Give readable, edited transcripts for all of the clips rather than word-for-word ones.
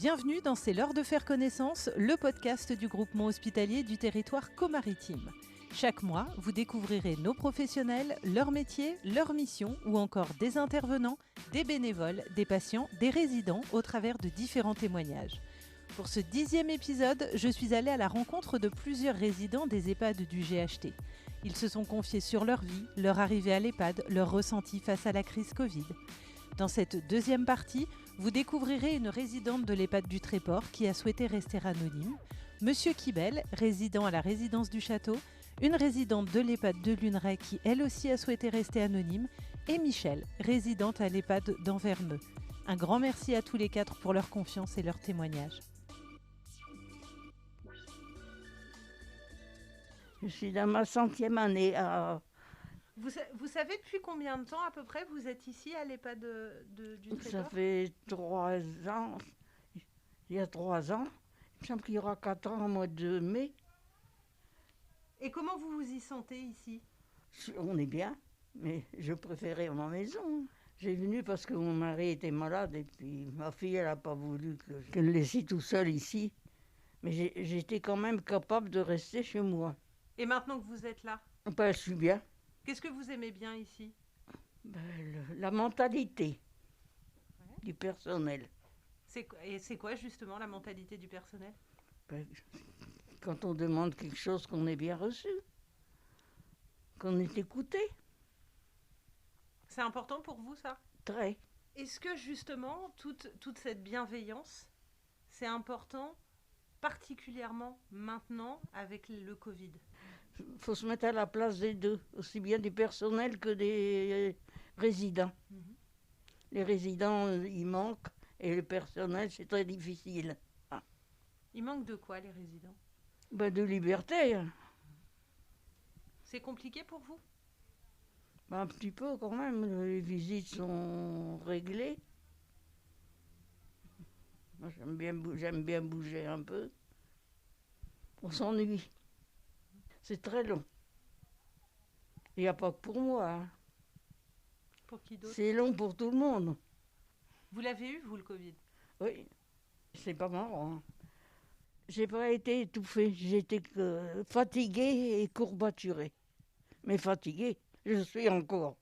Bienvenue dans C'est l'heure de faire connaissance, le podcast du groupement hospitalier du territoire comaritime. Chaque mois, vous découvrirez nos professionnels, leur métier, leur mission ou encore des intervenants, des bénévoles, des patients, des résidents au travers de différents témoignages. Pour ce 10e épisode, je suis allée à la rencontre de plusieurs résidents des EHPAD du GHT. Ils se sont confiés sur leur vie, leur arrivée à l'EHPAD, leur ressenti face à la crise Covid. Dans cette deuxième partie, vous découvrirez une résidente de l'EHPAD du Tréport qui a souhaité rester anonyme, Monsieur Kibel, résident à la résidence du Château, une résidente de l'EHPAD de Luneray qui elle aussi a souhaité rester anonyme, et Michel, résidente à l'EHPAD d'Anverneux. Un grand merci à tous les quatre pour leur confiance et leur témoignage. Je suis dans ma 100e année. Vous savez depuis combien de temps à peu près vous êtes ici à l'EHPAD du Tréport ? Ça fait 3 ans. Il y a 3 ans. Il me semble qu'il y aura 4 ans au mois de mai. Et comment vous vous y sentez ici ? On est bien, mais je préférais ma maison. J'ai venu parce que mon mari était malade et puis ma fille, elle n'a pas voulu que je le laisse tout seul ici. Mais j'étais quand même capable de rester chez moi. Et maintenant que vous êtes là, Ben, je suis bien. qu'est-ce que vous aimez bien ici ? La mentalité du personnel. Et c'est quoi justement la mentalité du personnel ? Ben, quand on demande quelque chose, qu'on est bien reçu, qu'on est écouté. C'est important pour vous ça ? Très. Est-ce que justement toute cette bienveillance, c'est important particulièrement maintenant avec le Covid ? Il faut se mettre à la place des deux, aussi bien du personnel que des résidents. Les résidents, ils manquent, et le personnel, c'est très difficile. Il manque de quoi les résidents ? De liberté. C'est compliqué pour vous ? Un petit peu quand même, les visites sont réglées. Moi, j'aime bien bouger un peu. On s'ennuie. C'est très long. Il n'y a pas que pour moi. Hein. Pour qui d'autre ? C'est long pour tout le monde. Vous l'avez eu, vous, le Covid ? Oui, c'est pas marrant. Hein. J'ai pas été étouffée, j'étais fatiguée et courbaturée. Mais fatiguée, je suis encore.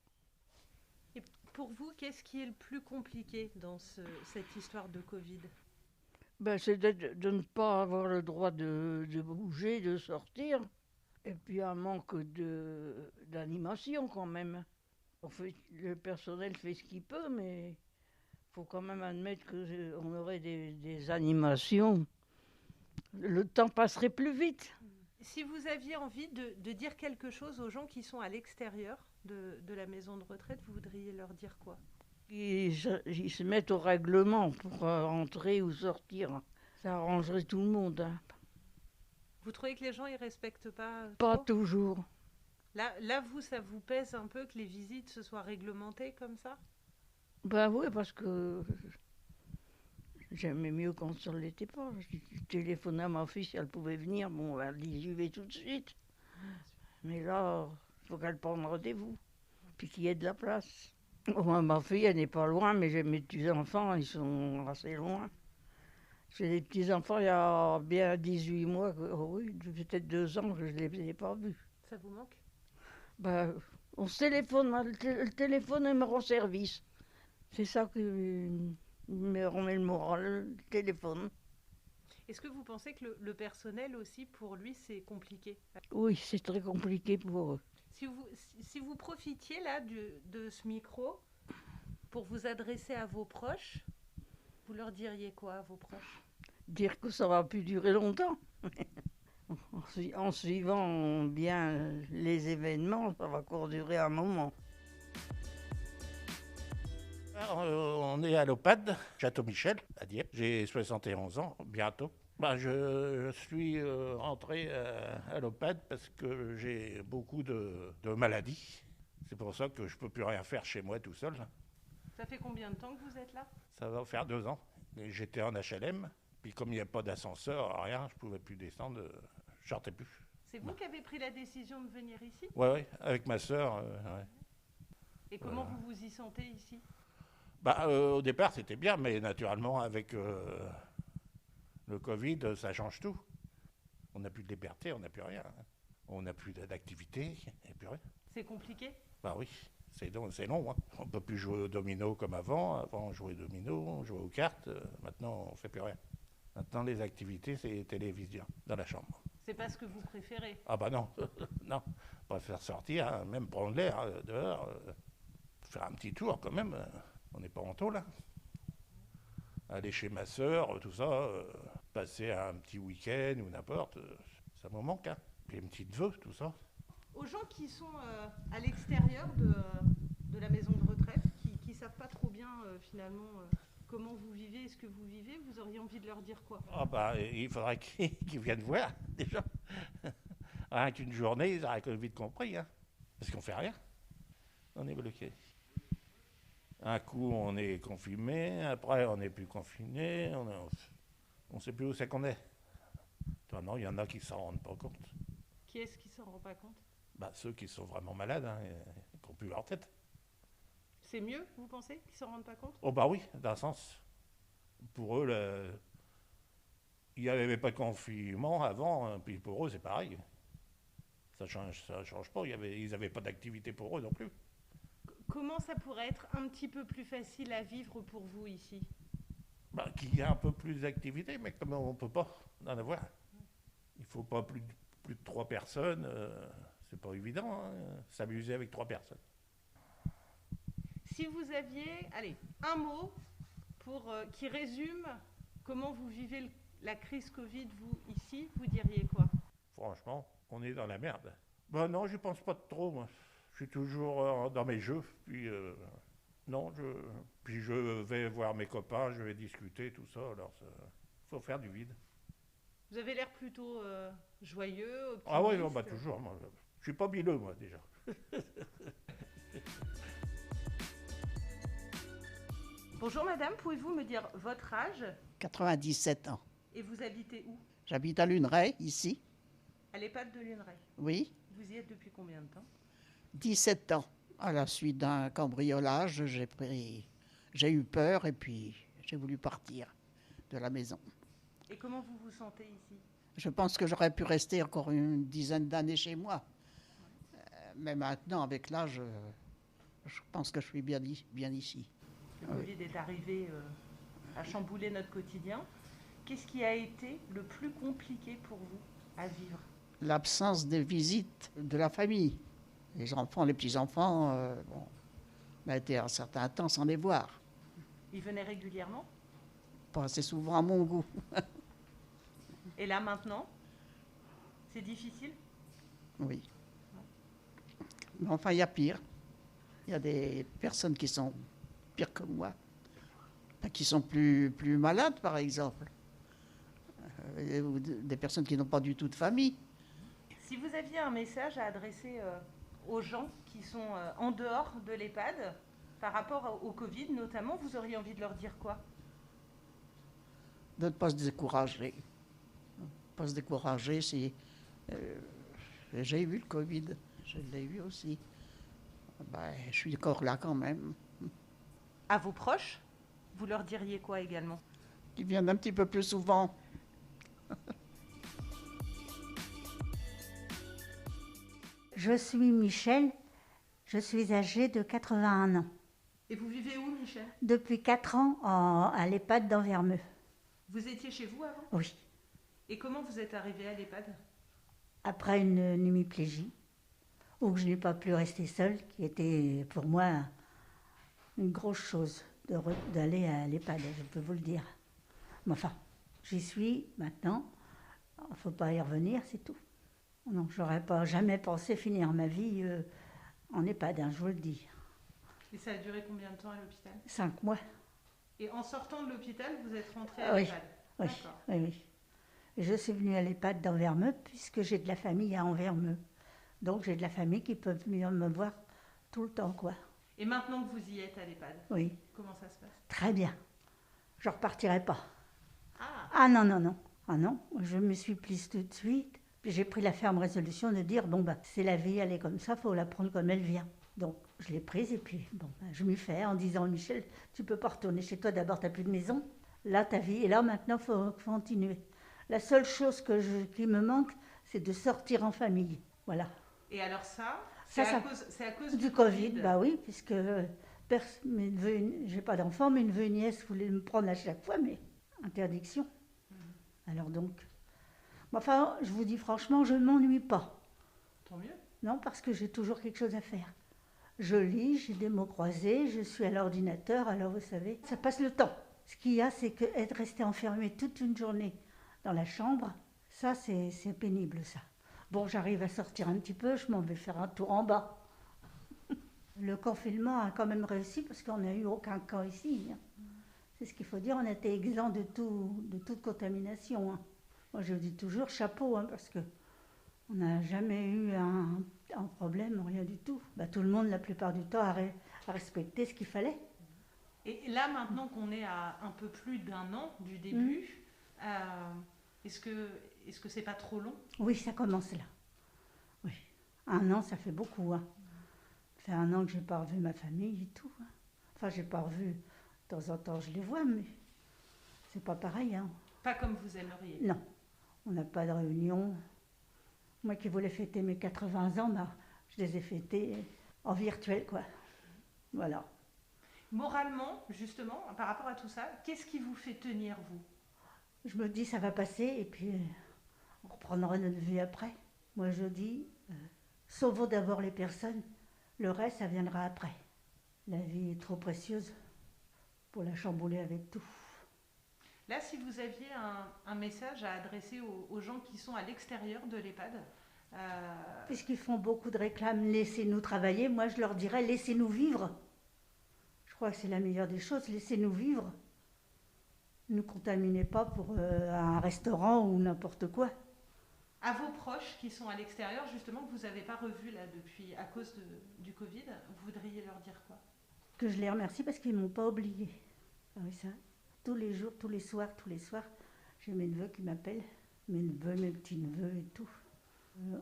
Et pour vous, qu'est-ce qui est le plus compliqué dans cette histoire de Covid ? C'est de ne pas avoir le droit de bouger, de sortir. Et puis un manque d'animation quand même. Le personnel fait ce qu'il peut, mais il faut quand même admettre qu'on aurait des animations. Le temps passerait plus vite. Si vous aviez envie de dire quelque chose aux gens qui sont à l'extérieur de la maison de retraite, vous voudriez leur dire quoi ? Ils se mettent au règlement pour entrer ou sortir. Ça arrangerait tout le monde. Hein. Vous trouvez que les gens ne respectent pas ? Pas toujours. Là, vous, ça vous pèse un peu que les visites se soient réglementées comme ça ? Oui, parce que j'aimais mieux quand ça ne l'était pas. Je téléphonais à ma fille si elle pouvait venir. Bon, elle dit j'y vais tout de suite. Mais là, il faut qu'elle prenne rendez-vous. Puis qu'il y ait de la place. Ma fille, elle n'est pas loin, mais j'ai mes petits-enfants, ils sont assez loin. J'ai des petits-enfants il y a bien 18 mois, oui, peut-être 2 ans que je ne les ai pas vus. Ça vous manque ? On se téléphone, le téléphone me rend service. C'est ça qui me remet le moral, le téléphone. Est-ce que vous pensez que le personnel aussi, pour lui, c'est compliqué ? Oui, c'est très compliqué pour eux. Si vous profitiez là de ce micro pour vous adresser à vos proches, vous leur diriez quoi à vos proches ? Dire que ça va plus durer longtemps. En suivant bien les événements, ça va encore durer un moment. On est à l'EHPAD, Château Michel, à Dieppe. J'ai 71 ans, bientôt. Je suis rentré à l'EHPAD parce que j'ai beaucoup de maladies. C'est pour ça que je ne peux plus rien faire chez moi tout seul. Ça fait combien de temps que vous êtes là ? Ça va faire 2 ans. Et j'étais en HLM, puis comme il n'y a pas d'ascenseur, rien, je ne pouvais plus descendre, je sortais plus. C'est vous qui avez pris la décision de venir ici ? Oui, avec ma sœur. Ouais. Et comment vous vous y sentez ici ? Au départ, c'était bien, mais naturellement, avec Le Covid, ça change tout. On n'a plus de liberté, on n'a plus rien. On n'a plus d'activité, il n'y a plus rien. C'est compliqué? Bah oui, c'est long. Hein. On ne peut plus jouer au domino comme avant. Avant, on jouait au domino, on jouait aux cartes. Maintenant, on ne fait plus rien. Maintenant, les activités, c'est télévision, dans la chambre. C'est pas ce que vous préférez? Ah bah non, non. On préfère sortir, hein, même prendre l'air dehors, faire un petit tour quand même. On n'est pas en taux, là. Aller chez ma sœur, tout ça, passer un petit week-end ou n'importe, ça me manque. Hein. Puis une petite vœux, tout ça. Aux gens qui sont à l'extérieur de la maison de retraite, qui ne savent pas trop bien finalement comment vous vivez et ce que vous vivez, vous auriez envie de leur dire quoi? Ah bah, il faudrait qu'ils viennent voir, déjà. Rien qu'une journée, ils auraient vite compris, hein. Parce qu'on fait rien. On est bloqué. Un coup, on est confiné, après, on n'est plus confiné, on ne sait plus où c'est qu'on est. Non, il y en a qui ne s'en rendent pas compte. Qui est-ce qui ne s'en rend pas compte? Bah, ceux qui sont vraiment malades, hein, qui n'ont plus leur tête. C'est mieux, vous pensez, qu'ils ne s'en rendent pas compte? Oh bah oui, d'un sens. Pour eux, il n'y avait pas de confinement avant, hein, puis pour eux, c'est pareil. Ça change pas, ils n'avaient pas d'activité pour eux non plus. Comment ça pourrait être un petit peu plus facile à vivre pour vous ici? Bah, qu'il y ait un peu plus d'activité, mais comme on ne peut pas en avoir. Il ne faut pas plus de 3 personnes, c'est pas évident, hein, s'amuser avec 3 personnes. Si vous aviez, allez, un mot qui résume comment vous vivez la crise Covid, vous, ici, vous diriez quoi? Franchement, on est dans la merde. Ben non, je pense pas trop, moi. Je suis toujours dans mes jeux, puis puis je vais voir mes copains, je vais discuter, tout ça, alors faut faire du vide. Vous avez l'air plutôt joyeux, optimiste. Ah oui, non, bah toujours, moi. Je suis pas bileux, moi, déjà. Bonjour madame, pouvez-vous me dire votre âge 97 ans. et vous habitez où? J'habite à Luneray, ici. À l'EHPAD de Luneray. Oui, Vous y êtes depuis combien de temps? 17 ans. À la suite d'un cambriolage, j'ai eu peur et puis j'ai voulu partir de la maison. Et comment vous vous sentez ici? Je pense que j'aurais pu rester encore une dizaine d'années chez moi. Mais maintenant, avec l'âge, je pense que je suis bien ici. Le Covid est arrivé à chambouler notre quotidien. Qu'est-ce qui a été le plus compliqué pour vous à vivre? L'absence des visites de la famille. Les enfants, les petits-enfants, on a été un certain temps sans les voir. Ils venaient régulièrement? Pas assez souvent à mon goût. Et là maintenant, c'est difficile? Oui. Mais enfin, il y a pire. Il y a des personnes qui sont pires que moi, qui sont plus malades, par exemple. Ou des personnes qui n'ont pas du tout de famille. Si vous aviez un message à adresser aux gens qui sont en dehors de l'EHPAD, par rapport au Covid notamment, vous auriez envie de leur dire quoi? De ne pas se décourager. Pas se décourager, si j'ai eu le Covid, je l'ai eu aussi. Ben, je suis encore là quand même. À vos proches, vous leur diriez quoi également? Qu'ils viennent un petit peu plus souvent. Je suis Michel, je suis âgée de 81 ans. Et vous vivez où, Michel? Depuis 4 ans à l'EHPAD d'Anvermeux. Vous étiez chez vous avant? Oui, Et comment vous êtes arrivé à l'EHPAD? après une hémiplégie, où je n'ai pas pu rester seule, qui était pour moi une grosse chose d'aller à l'EHPAD, je peux vous le dire. Mais enfin, j'y suis maintenant, il ne faut pas y revenir, c'est tout. Non, j'aurais pas jamais pensé finir ma vie en EHPAD, hein, je vous le dis. Et ça a duré combien de temps à l'hôpital? 5 mois. Et en sortant de l'hôpital, vous êtes rentré à Oui, l'EHPAD? oui, D'accord. oui. Et je suis venue à l'EHPAD d'Anvermeux puisque j'ai de la famille à Anvermeux. Donc j'ai de la famille qui peut venir me voir tout le temps, quoi. Et maintenant que vous y êtes à l'EHPAD, Oui, comment ça se passe? très bien. Je ne repartirai pas. Ah, Ah non, non, non. Ah non, je me suis prise tout de suite. Puis j'ai pris la ferme résolution de dire, bon, bah, c'est la vie, elle est comme ça, il faut la prendre comme elle vient. Donc je l'ai prise et puis bon, bah, je m'y fais en disant, Michel, tu peux pas retourner chez toi, d'abord tu n'as plus de maison. là, ta vie. Et là, maintenant, il faut continuer. La seule chose qui me manque, c'est de sortir en famille. Voilà. Et alors ça, Ça, c'est à cause du Covid, bah oui, puisque j'ai pas d'enfant, mes neveux et nièces voulaient me prendre à chaque fois, mais interdiction. Alors donc, enfin, je vous dis franchement, je ne m'ennuie pas. Tant mieux. Non, parce que j'ai toujours quelque chose à faire. Je lis, j'ai des mots croisés, je suis à l'ordinateur, alors vous savez, ça passe le temps. Ce qu'il y a, c'est qu'être resté enfermé toute une journée dans la chambre, ça, c'est pénible, ça. Bon, j'arrive à sortir un petit peu, je m'en vais faire un tour en bas. Le confinement a quand même réussi parce qu'on n'a eu aucun cas ici. C'est ce qu'il faut dire, on était exempt de toute contamination. Moi, je dis toujours chapeau, parce que on n'a jamais eu un problème, rien du tout. Tout le monde, la plupart du temps, a respecté ce qu'il fallait. Et là, maintenant qu'on est à un peu plus d'un an du début, est-ce que c'est pas trop long? Oui, ça commence là. Oui. 1 an, ça fait beaucoup. Ça fait 1 an que je n'ai pas revu ma famille et tout. Enfin, je n'ai pas revu. De temps en temps, je les vois, mais c'est pas pareil. Pas comme vous aimeriez? Non. On n'a pas de réunion. Moi qui voulais fêter mes 80 ans, je les ai fêtés en virtuel, quoi. Voilà. Moralement, justement, par rapport à tout ça, qu'est-ce qui vous fait tenir, vous? Je me dis, ça va passer, et puis on reprendra notre vie après. Moi, je dis, sauvons d'abord les personnes, le reste, ça viendra après. La vie est trop précieuse pour la chambouler avec tout. Là, si vous aviez un message à adresser aux gens qui sont à l'extérieur de l'EHPAD, puisqu'ils font beaucoup de réclames, laissez-nous travailler, moi je leur dirais, laissez-nous vivre. Je crois que c'est la meilleure des choses, laissez-nous vivre. Ne nous contaminez pas pour un restaurant ou n'importe quoi. À vos proches qui sont à l'extérieur, justement, que vous n'avez pas revus là depuis, à cause du Covid, vous voudriez leur dire quoi? Que je les remercie parce qu'ils ne m'ont pas oublié. Ah oui, ça. Tous les jours, tous les soirs, j'ai mes neveux qui m'appellent, mes neveux, mes petits-neveux et tout.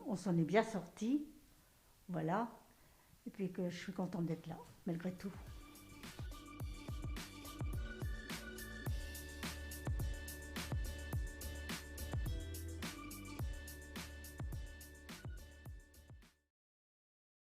On s'en est bien sortis, voilà. Et puis que je suis contente d'être là, malgré tout.